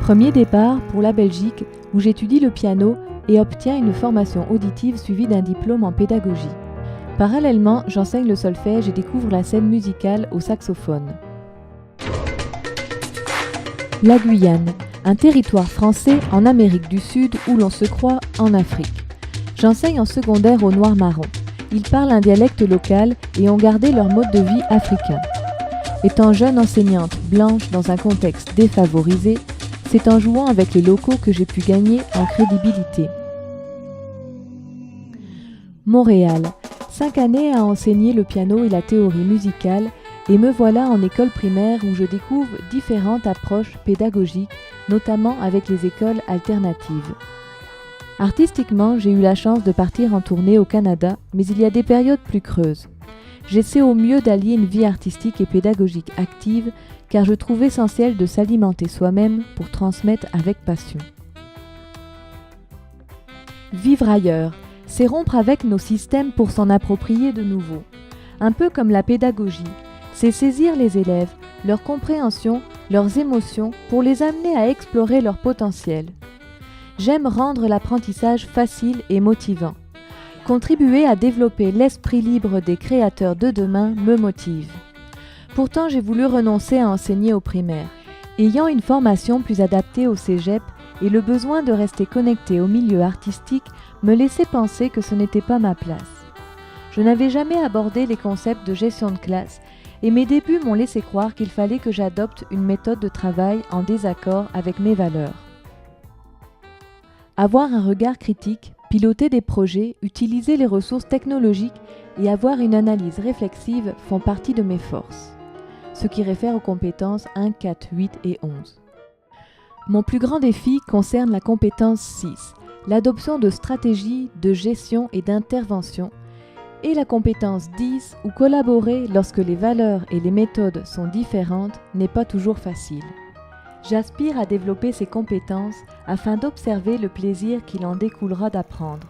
Premier départ pour la Belgique où j'étudie le piano et obtiens une formation auditive suivie d'un diplôme en pédagogie. Parallèlement, j'enseigne le solfège et découvre la scène musicale au saxophone. La Guyane, un territoire français en Amérique du Sud où l'on se croit en Afrique. J'enseigne en secondaire aux Noirs marrons. Ils parlent un dialecte local et ont gardé leur mode de vie africain. Étant jeune enseignante blanche dans un contexte défavorisé, c'est en jouant avec les locaux que j'ai pu gagner en crédibilité. Montréal, 5 années à enseigner le piano et la théorie musicale, et me voilà en école primaire où je découvre différentes approches pédagogiques, notamment avec les écoles alternatives. Artistiquement, j'ai eu la chance de partir en tournée au Canada, mais il y a des périodes plus creuses. J'essaie au mieux d'allier une vie artistique et pédagogique active, car je trouve essentiel de s'alimenter soi-même pour transmettre avec passion. Vivre ailleurs, c'est rompre avec nos systèmes pour s'en approprier de nouveaux. Un peu comme la pédagogie, c'est saisir les élèves, leur compréhension, leurs émotions pour les amener à explorer leur potentiel. J'aime rendre l'apprentissage facile et motivant. Contribuer à développer l'esprit libre des créateurs de demain me motive. Pourtant, j'ai voulu renoncer à enseigner au primaire. Ayant une formation plus adaptée au cégep et le besoin de rester connecté au milieu artistique me laissait penser que ce n'était pas ma place. Je n'avais jamais abordé les concepts de gestion de classe et mes débuts m'ont laissé croire qu'il fallait que j'adopte une méthode de travail en désaccord avec mes valeurs. Avoir un regard critique, piloter des projets, utiliser les ressources technologiques et avoir une analyse réflexive font partie de mes forces. Ce qui réfère aux compétences 1, 4, 8 et 11. Mon plus grand défi concerne la compétence 6, l'adoption de stratégies de gestion et d'intervention, et la compétence 10 où collaborer lorsque les valeurs et les méthodes sont différentes n'est pas toujours facile. J'aspire à développer ces compétences afin d'observer le plaisir qu'il en découlera d'apprendre.